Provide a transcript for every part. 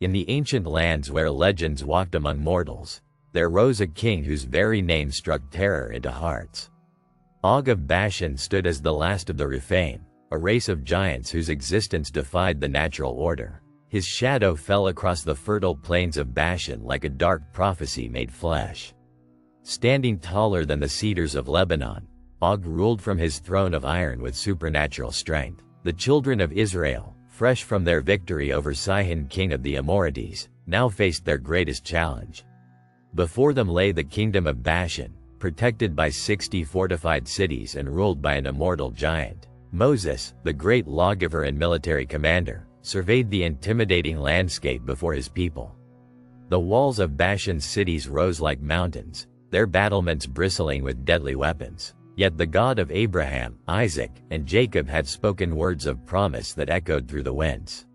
In the ancient lands where legends walked among mortals, there rose a king whose very name struck terror into hearts. Og of Bashan stood as the last of the Rephaim, a race of giants whose existence defied the natural order. His shadow fell across the fertile plains of Bashan like a dark prophecy made flesh. Standing taller than the cedars of Lebanon, Og ruled from his throne of iron with supernatural strength. The children of Israel, fresh from their victory over Sihon king of the Amorites, now faced their greatest challenge. Before them lay the kingdom of Bashan, protected by 60 fortified cities and ruled by an immortal giant. Moses, the great lawgiver and military commander, surveyed the intimidating landscape before his people. The walls of Bashan's cities rose like mountains, their battlements bristling with deadly weapons. Yet the God of Abraham, Isaac, and Jacob had spoken words of promise that echoed through the winds.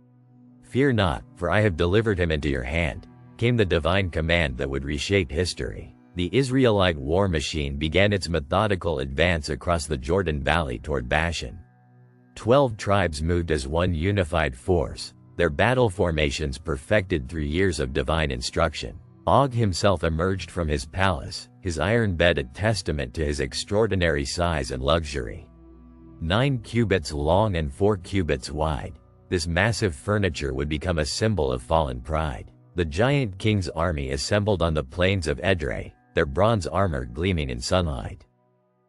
"Fear not, for I have delivered him into your hand," came the divine command that would reshape history. The Israelite war machine began its methodical advance across the Jordan Valley toward Bashan. 12 tribes moved as one unified force, their battle formations perfected through years of divine instruction. Og himself emerged from his palace, his iron bed a testament to his extraordinary size and luxury. 9 cubits long and 4 cubits wide, this massive furniture would become a symbol of fallen pride. The giant king's army assembled on the plains of Edrei, their bronze armor gleaming in sunlight.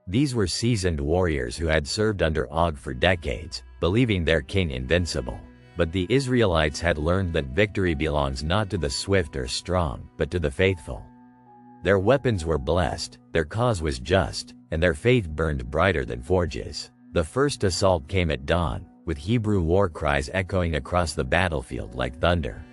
These were seasoned warriors who had served under Og for decades, believing their king invincible. But the Israelites had learned that victory belongs not to the swift or strong, but to the faithful. Their weapons were blessed, their cause was just, and their faith burned brighter than forges. The first assault came at dawn, with Hebrew war cries echoing across the battlefield like thunder.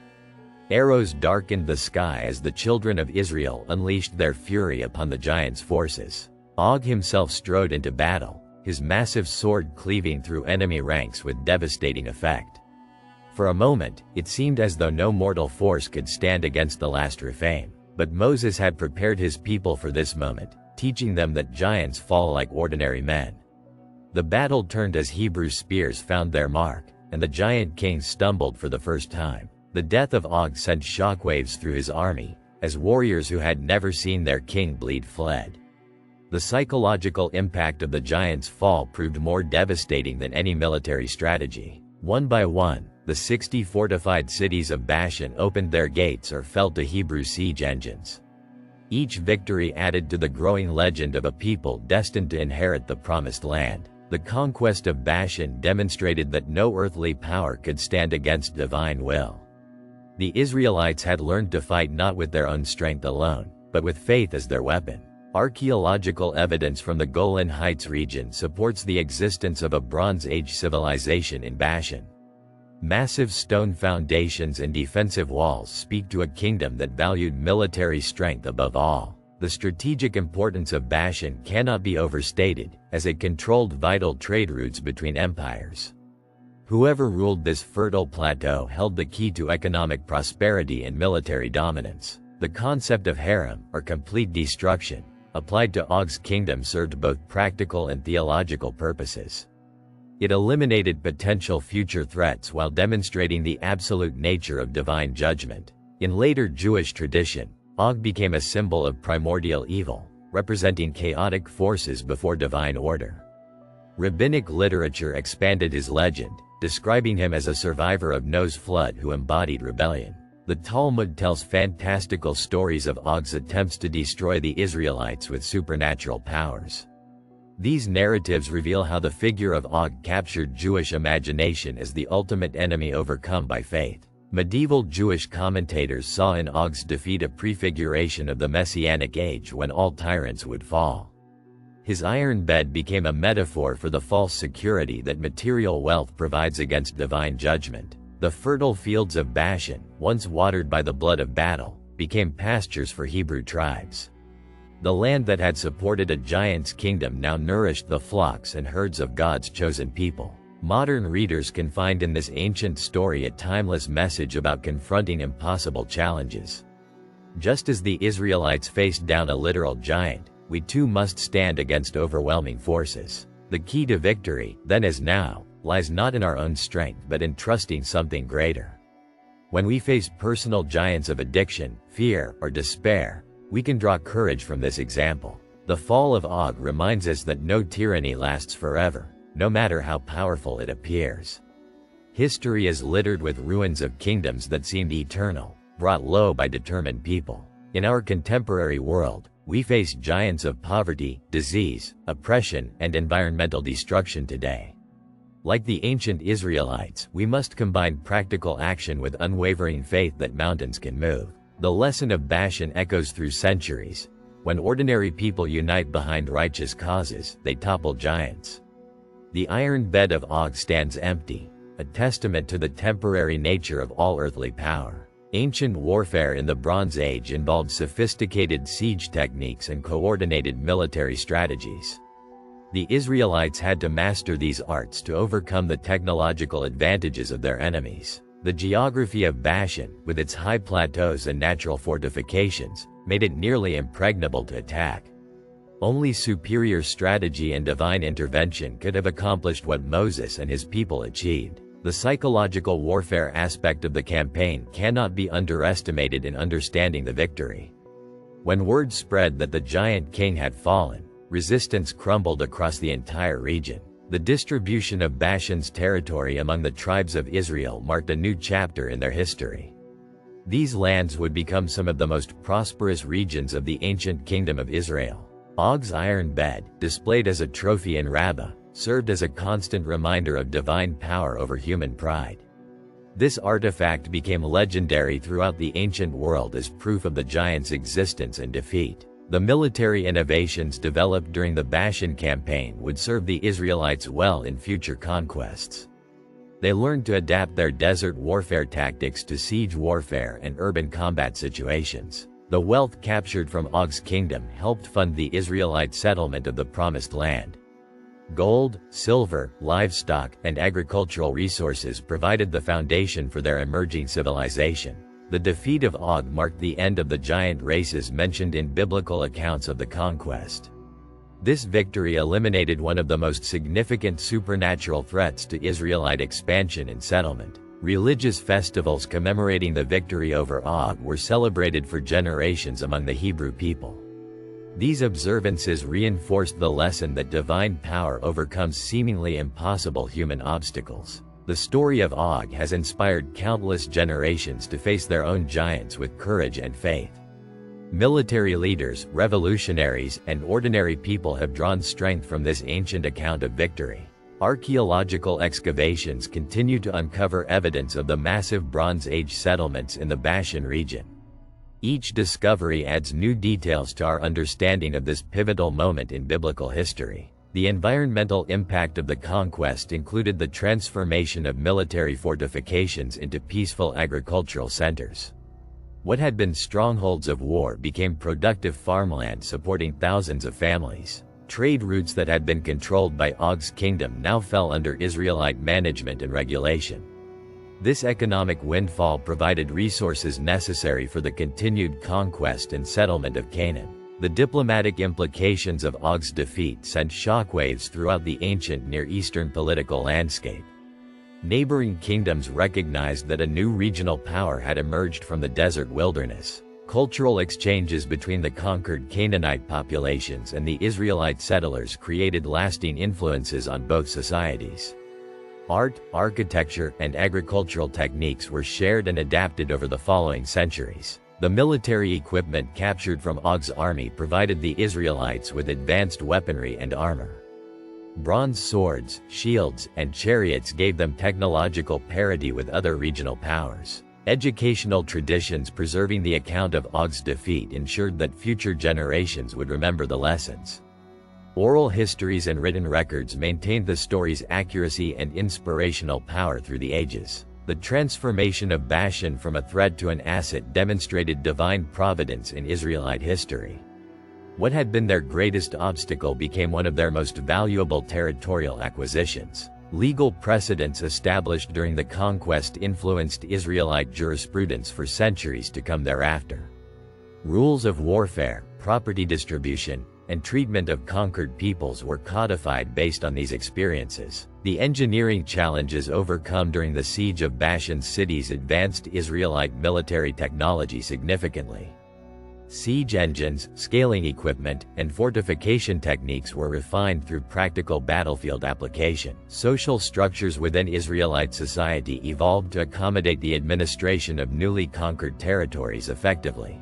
Arrows darkened the sky as the children of Israel unleashed their fury upon the giants' forces. Og himself strode into battle, his massive sword cleaving through enemy ranks with devastating effect. For a moment, it seemed as though no mortal force could stand against the last Rephaim. But Moses had prepared his people for this moment, teaching them that giants fall like ordinary men. The battle turned as Hebrew spears found their mark, and the giant king stumbled for the first time. The death of Og sent shockwaves through his army, as warriors who had never seen their king bleed fled. The psychological impact of the giant's fall proved more devastating than any military strategy. One by one, the 60 fortified cities of Bashan opened their gates or fell to Hebrew siege engines. Each victory added to the growing legend of a people destined to inherit the promised land. The conquest of Bashan demonstrated that no earthly power could stand against divine will. The Israelites had learned to fight not with their own strength alone, but with faith as their weapon. Archaeological evidence from the Golan Heights region supports the existence of a Bronze Age civilization in Bashan. Massive stone foundations and defensive walls speak to a kingdom that valued military strength above all. The strategic importance of Bashan cannot be overstated, as it controlled vital trade routes between empires. Whoever ruled this fertile plateau held the key to economic prosperity and military dominance. The concept of harem, or complete destruction, applied to Og's kingdom served both practical and theological purposes. It eliminated potential future threats while demonstrating the absolute nature of divine judgment. In later Jewish tradition, Og became a symbol of primordial evil, representing chaotic forces before divine order. Rabbinic literature expanded his legend, describing him as a survivor of Noah's flood who embodied rebellion. The Talmud tells fantastical stories of Og's attempts to destroy the Israelites with supernatural powers. These narratives reveal how the figure of Og captured Jewish imagination as the ultimate enemy overcome by faith. Medieval Jewish commentators saw in Og's defeat a prefiguration of the Messianic age when all tyrants would fall. His iron bed became a metaphor for the false security that material wealth provides against divine judgment. The fertile fields of Bashan, once watered by the blood of battle, became pastures for Hebrew tribes. The land that had supported a giant's kingdom now nourished the flocks and herds of God's chosen people. Modern readers can find in this ancient story a timeless message about confronting impossible challenges. Just as the Israelites faced down a literal giant, we too must stand against overwhelming forces. The key to victory, then as now, lies not in our own strength but in trusting something greater. When we face personal giants of addiction, fear, or despair, we can draw courage from this example. The fall of Og reminds us that no tyranny lasts forever, no matter how powerful it appears. History is littered with ruins of kingdoms that seemed eternal, brought low by determined people. In our contemporary world, we face giants of poverty, disease, oppression, and environmental destruction today. Like the ancient Israelites, we must combine practical action with unwavering faith that mountains can move. The lesson of Bashan echoes through centuries. When ordinary people unite behind righteous causes, they topple giants. The iron bed of Og stands empty, a testament to the temporary nature of all earthly power. Ancient warfare in the Bronze Age involved sophisticated siege techniques and coordinated military strategies. The Israelites had to master these arts to overcome the technological advantages of their enemies. The geography of Bashan, with its high plateaus and natural fortifications, made it nearly impregnable to attack. Only superior strategy and divine intervention could have accomplished what Moses and his people achieved. The psychological warfare aspect of the campaign cannot be underestimated in understanding the victory. When word spread that the giant king had fallen, resistance crumbled across the entire region. The distribution of Bashan's territory among the tribes of Israel marked a new chapter in their history. These lands would become some of the most prosperous regions of the ancient kingdom of Israel. Og's iron bed, displayed as a trophy in Rabbah, served as a constant reminder of divine power over human pride. This artifact became legendary throughout the ancient world as proof of the giant's existence and defeat. The military innovations developed during the Bashan campaign would serve the Israelites well in future conquests. They learned to adapt their desert warfare tactics to siege warfare and urban combat situations. The wealth captured from Og's kingdom helped fund the Israelite settlement of the Promised Land. Gold, silver, livestock, and agricultural resources provided the foundation for their emerging civilization. The defeat of Og marked the end of the giant races mentioned in biblical accounts of the conquest. This victory eliminated one of the most significant supernatural threats to Israelite expansion and settlement. Religious festivals commemorating the victory over Og were celebrated for generations among the Hebrew people. These observances reinforced the lesson that divine power overcomes seemingly impossible human obstacles. The story of Og has inspired countless generations to face their own giants with courage and faith. Military leaders, revolutionaries, and ordinary people have drawn strength from this ancient account of victory. Archaeological excavations continue to uncover evidence of the massive Bronze Age settlements in the Bashan region. Each discovery adds new details to our understanding of this pivotal moment in biblical history. The environmental impact of the conquest included the transformation of military fortifications into peaceful agricultural centers. What had been strongholds of war became productive farmland supporting thousands of families. Trade routes that had been controlled by Og's kingdom now fell under Israelite management and regulation. This economic windfall provided resources necessary for the continued conquest and settlement of Canaan. The diplomatic implications of Og's defeat sent shockwaves throughout the ancient Near Eastern political landscape. Neighboring kingdoms recognized that a new regional power had emerged from the desert wilderness. Cultural exchanges between the conquered Canaanite populations and the Israelite settlers created lasting influences on both societies. Art, architecture, and agricultural techniques were shared and adapted over the following centuries. The military equipment captured from Og's army provided the Israelites with advanced weaponry and armor. Bronze swords, shields, and chariots gave them technological parity with other regional powers. Educational traditions preserving the account of Og's defeat ensured that future generations would remember the lessons. Oral histories and written records maintained the story's accuracy and inspirational power through the ages. The transformation of Bashan from a threat to an asset demonstrated divine providence in Israelite history. What had been their greatest obstacle became one of their most valuable territorial acquisitions. Legal precedents established during the conquest influenced Israelite jurisprudence for centuries to come thereafter. Rules of warfare, property distribution, and treatment of conquered peoples were codified based on these experiences. The engineering challenges overcome during the siege of Bashan's cities advanced Israelite military technology significantly. Siege engines, scaling equipment, and fortification techniques were refined through practical battlefield application. Social structures within Israelite society evolved to accommodate the administration of newly conquered territories effectively.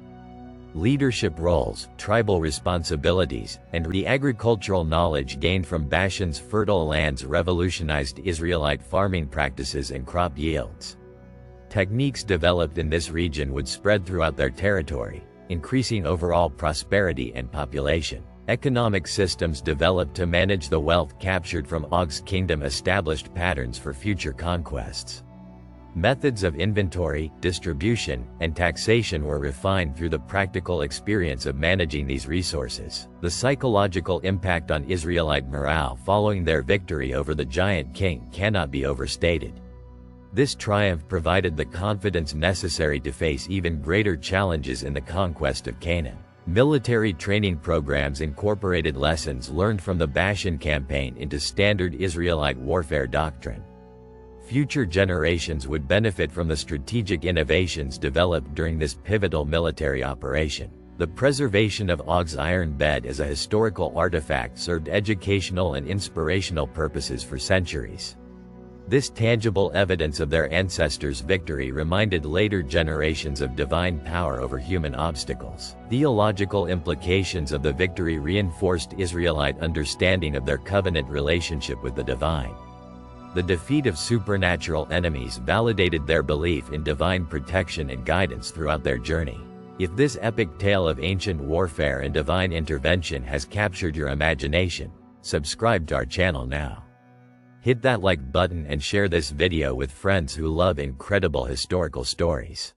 Leadership roles, tribal responsibilities, and the agricultural knowledge gained from Bashan's fertile lands revolutionized Israelite farming practices and crop yields. Techniques developed in this region would spread throughout their territory, increasing overall prosperity and population. Economic systems developed to manage the wealth captured from Og's kingdom established patterns for future conquests. Methods of inventory, distribution, and taxation were refined through the practical experience of managing these resources. The psychological impact on Israelite morale following their victory over the giant king cannot be overstated. This triumph provided the confidence necessary to face even greater challenges in the conquest of Canaan. Military training programs incorporated lessons learned from the Bashan campaign into standard Israelite warfare doctrine. Future generations would benefit from the strategic innovations developed during this pivotal military operation. The preservation of Og's iron bed as a historical artifact served educational and inspirational purposes for centuries. This tangible evidence of their ancestors' victory reminded later generations of divine power over human obstacles. Theological implications of the victory reinforced Israelite understanding of their covenant relationship with the divine. The defeat of supernatural enemies validated their belief in divine protection and guidance throughout their journey. If this epic tale of ancient warfare and divine intervention has captured your imagination, subscribe to our channel now. Hit that like button and share this video with friends who love incredible historical stories.